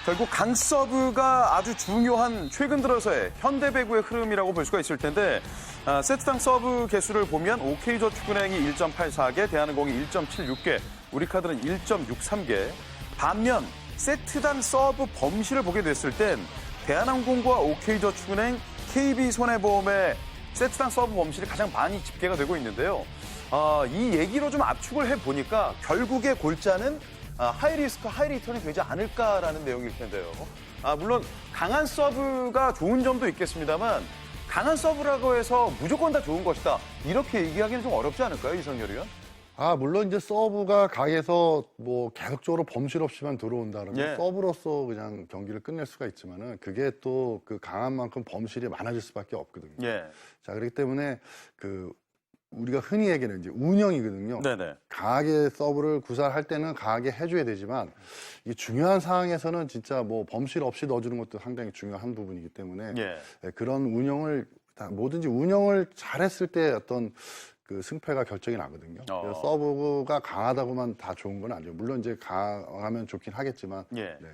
결국 강서브가 아주 중요한 최근 들어서의 현대 배구의 흐름이라고 볼 수가 있을 텐데 세트당 서브 개수를 보면 OK저축은행이 1.84개, 대한항공이 1.76개, 우리카드는 1.63개. 반면 세트당 서브 범실을 보게 됐을 땐 대한항공과 OK저축은행, KB손해보험의 세트당 서브 범실이 가장 많이 집계가 되고 있는데요. 이 얘기로 좀 압축을 해보니까 결국의 골자는 하이리스크, 하이리턴이 되지 않을까라는 내용일 텐데요. 물론 강한 서브가 좋은 점도 있겠습니다만 강한 서브라고 해서 무조건 다 좋은 것이다. 이렇게 얘기하기는 좀 어렵지 않을까요, 이성열 의원? 물론 이제 서브가 강해서 뭐 계속적으로 범실 없이만 들어온다면 예. 서브로서 그냥 경기를 끝낼 수가 있지만은 그게 또 그 강한 만큼 범실이 많아질 수밖에 없거든요. 예. 자, 그렇기 때문에 우리가 흔히 얘기하는 이제 운영이거든요. 네네. 강하게 서브를 구사할 때는 강하게 해줘야 되지만 이 중요한 상황에서는 진짜 뭐 범실 없이 넣어주는 것도 상당히 중요한 부분이기 때문에 예. 그런 운영을 뭐든지 운영을 잘했을 때 어떤 그 승패가 결정이 나거든요. 그래서 서브가 강하다고만 다 좋은 건 아니에요. 물론 이제 강하면 좋긴 하겠지만. 예. 네.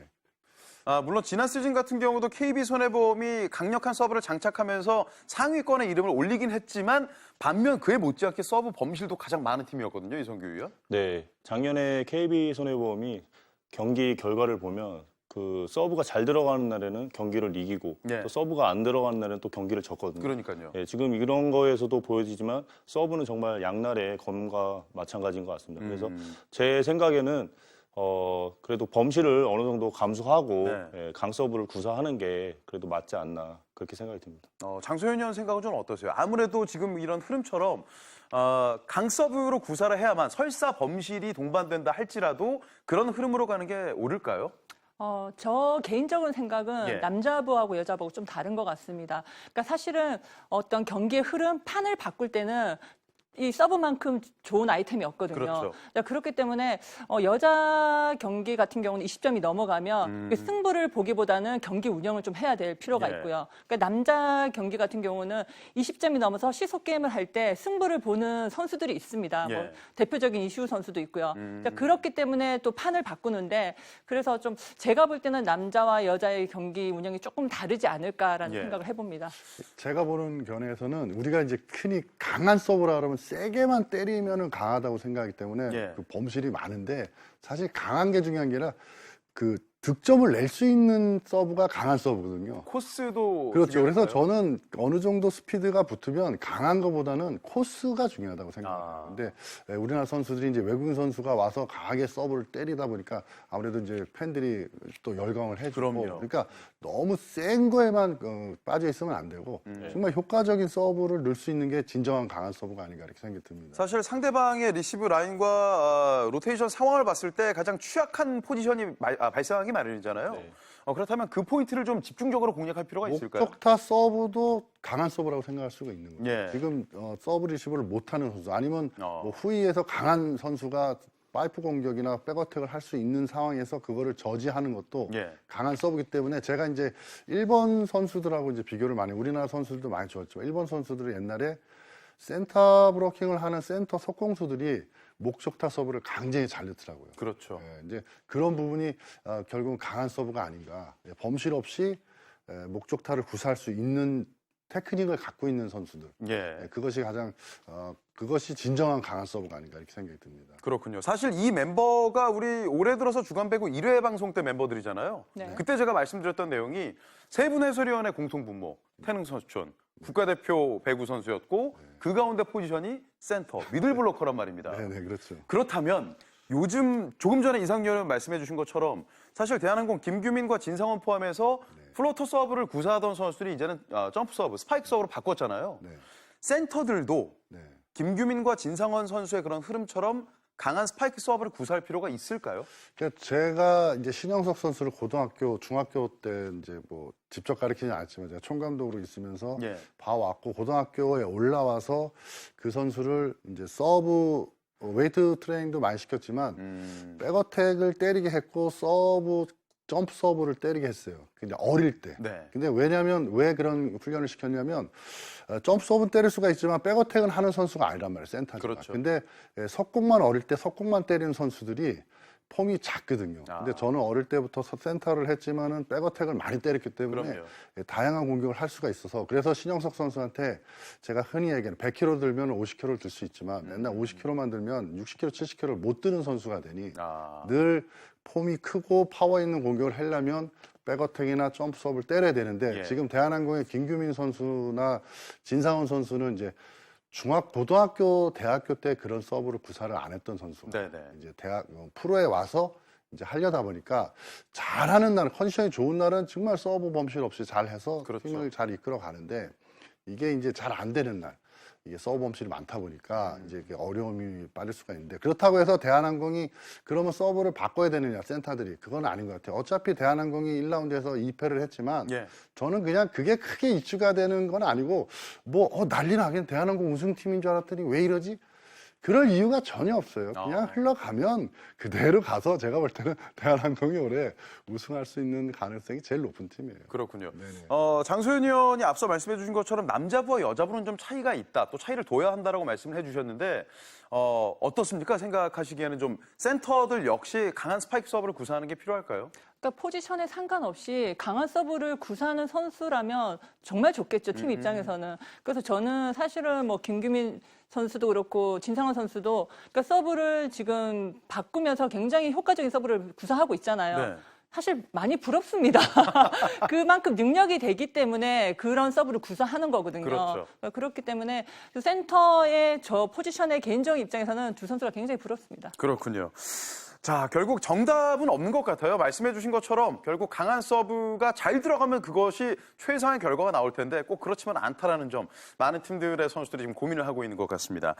물론 지난 시즌 같은 경우도 KB손해보험이 강력한 서브를 장착하면서 상위권의 이름을 올리긴 했지만 반면 그에 못지않게 서브 범실도 가장 많은 팀이었거든요, 이성규 의원. 네, 작년에 KB손해보험이 경기 결과를 보면 그 서브가 잘 들어가는 날에는 경기를 이기고 네. 또 서브가 안 들어가는 날에는 또 경기를 졌거든요. 그러니까요. 예, 지금 이런 거에서도 보여지지만 서브는 정말 양날의 검과 마찬가지인 것 같습니다. 그래서 제 생각에는 그래도 범실을 어느 정도 감수하고 네. 예, 강서브를 구사하는 게 그래도 맞지 않나 그렇게 생각이 듭니다. 장소연 의원 생각은 좀 어떠세요? 아무래도 지금 이런 흐름처럼 강서브로 구사를 해야만 설사 범실이 동반된다 할지라도 그런 흐름으로 가는 게 옳을까요? 저 개인적인 생각은 예. 남자부하고 여자부하고 좀 다른 것 같습니다. 그러니까 사실은 어떤 경기의 흐름, 판을 바꿀 때는 이 서브만큼 좋은 아이템이 없거든요. 그렇죠. 그렇기 때문에 여자 경기 같은 경우는 20점이 넘어가면 그 승부를 보기보다는 경기 운영을 좀 해야 될 필요가 예. 있고요. 그러니까 남자 경기 같은 경우는 20점이 넘어서 시속 게임을 할 때 승부를 보는 선수들이 있습니다. 예. 뭐 대표적인 이시우 선수도 있고요. 그렇기 때문에 또 판을 바꾸는데 그래서 좀 제가 볼 때는 남자와 여자의 경기 운영이 조금 다르지 않을까라는 예. 생각을 해봅니다. 제가 보는 견해에서는 우리가 이제 흔히 강한 서브라 그러면 세게만 때리면은 강하다고 생각하기 때문에 예. 그 범실이 많은데 사실 강한 게 중요한 게 아니라 그 득점을 낼 수 있는 서브가 강한 서브거든요. 코스도 그렇죠. 그래서 중요할까요? 저는 어느 정도 스피드가 붙으면 강한 것보다는 코스가 중요하다고 생각해요. 근데 우리나라 선수들이 이제 외국인 선수가 와서 강하게 서브를 때리다 보니까 아무래도 이제 팬들이 또 열광을 해주고 그럼요. 그러니까 너무 센 거에만 빠져 있으면 안 되고 정말 효과적인 서브를 넣을 수 있는 게 진정한 강한 서브가 아닌가 이렇게 생각이 듭니다. 사실 상대방의 리시브 라인과 로테이션 상황을 봤을 때 가장 취약한 포지션이 발생하기 마련이잖아요. 네. 그렇다면 그 포인트를 좀 집중적으로 공략할 필요가 있을까요? 목적타 서브도 강한 서브라고 생각할 수가 있는 거예요. 예. 지금 서브 리시브를 못하는 선수 아니면 뭐 후위에서 강한 선수가 파이프 공격이나 백어택을 할 수 있는 상황에서 그거를 저지하는 것도 예. 강한 서브이기 때문에 제가 이제 일본 선수들하고 이제 비교를 많이 우리나라 선수들도 많이 좋았죠. 일본 선수들은 옛날에 센터 브로킹을 하는 센터 속공수들이 목적타 서브를 굉장히 잘 넣더라고요. 그렇죠. 이제 그런 부분이 결국은 강한 서브가 아닌가. 범실 없이 목적타를 구사할 수 있는 테크닉을 갖고 있는 선수들. 예. 그것이 가장 그것이 진정한 강한 서브가 아닌가 이렇게 생각이 듭니다. 그렇군요. 사실 이 멤버가 우리 올해 들어서 주간배구 1회 방송 때 멤버들이잖아요. 네. 그때 제가 말씀드렸던 내용이 세 분 해설위원의 공통분모, 태능 선수촌, 국가대표 배구 선수였고 그 가운데 포지션이 센터, 미들블로커란 말입니다. 네, 그렇죠. 그렇다면 요즘 조금 전에 이상열 의원 말씀해 주신 것처럼 사실 대한항공 김규민과 진상원 포함해서 플로터 서브를 구사하던 선수들이 이제는 점프 서브, 스파이크 서브로 바꿨잖아요. 네. 센터들도 네. 김규민과 진상원 선수의 그런 흐름처럼 강한 스파이크 서브를 구사할 필요가 있을까요? 그러니까 제가 이제 신영석 선수를 고등학교, 중학교 때 이제 뭐 직접 가르치지 않았지만 제가 총감독으로 있으면서 예. 봐왔고 고등학교에 올라와서 그 선수를 이제 서브 웨이트 트레이닝도 많이 시켰지만 백어택을 때리게 했고 서브 점프 서브를 때리게 했어요. 근데 어릴 때. 네. 근데 왜냐면 왜 그런 훈련을 시켰냐면 점프 서브는 때릴 수가 있지만 백어택은 하는 선수가 아니란 말이에요. 센터가. 그렇죠. 근데 석공만 어릴 때 석공만 때리는 선수들이 폼이 작거든요. 아. 근데 저는 어릴 때부터 센터를 했지만은 백어택을 많이 때렸기 때문에 그럼요. 다양한 공격을 할 수가 있어서 그래서 신영석 선수한테 제가 흔히 얘기하는 100kg 들면 50kg를 들 수 있지만 맨날 50kg만 들면 60kg, 70kg를 못 드는 선수가 되니 아. 늘 폼이 크고 파워 있는 공격을 하려면 백어택이나 점프 서브를 때려야 되는데 예. 지금 대한항공의 김규민 선수나 진상훈 선수는 이제 고등학교, 대학교 때 그런 서브를 구사를 안 했던 선수가 네네. 이제 프로에 와서 이제 하려다 보니까 잘하는 날, 컨디션이 좋은 날은 정말 서브 범실 없이 잘해서 그렇죠. 팀을 잘 이끌어 가는데 이게 이제 잘 안 되는 날, 이게 서브 범실이 많다 보니까 이제 이게 어려움이 빠질 수가 있는데 그렇다고 해서 대한항공이 그러면 서브를 바꿔야 되느냐 센터들이 그건 아닌 것 같아요. 어차피 대한항공이 1라운드에서 2패를 했지만 예. 저는 그냥 그게 크게 이슈가 되는 건 아니고 난리 나긴 대한항공 우승팀인 줄 알았더니 왜 이러지? 그럴 이유가 전혀 없어요. 그냥 흘러가면 그대로 가서 제가 볼 때는 대한항공이 올해 우승할 수 있는 가능성이 제일 높은 팀이에요. 그렇군요. 네네. 장소연 의원이 앞서 말씀해 주신 것처럼 남자부와 여자부는 좀 차이가 있다. 또 차이를 둬야 한다라고 말씀을 해 주셨는데 어떻습니까? 생각하시기에는 좀 센터들 역시 강한 스파이크 서브를 구사하는 게 필요할까요? 그러니까 포지션에 상관없이 강한 서브를 구사하는 선수라면 정말 좋겠죠, 팀 입장에서는. 그래서 저는 사실은 뭐 김규민 선수도 그렇고 진상원 선수도 그러니까 서브를 지금 바꾸면서 굉장히 효과적인 서브를 구사하고 있잖아요. 네. 사실 많이 부럽습니다. 그만큼 능력이 되기 때문에 그런 서브를 구사하는 거거든요. 그렇죠. 그렇기 때문에 센터의 저 포지션의 개인적인 입장에서는 두 선수가 굉장히 부럽습니다. 그렇군요. 자, 결국 정답은 없는 것 같아요. 말씀해 주신 것처럼 결국 강한 서브가 잘 들어가면 그것이 최상의 결과가 나올 텐데 꼭 그렇지만 않다라는 점 많은 팀들의 선수들이 지금 고민을 하고 있는 것 같습니다.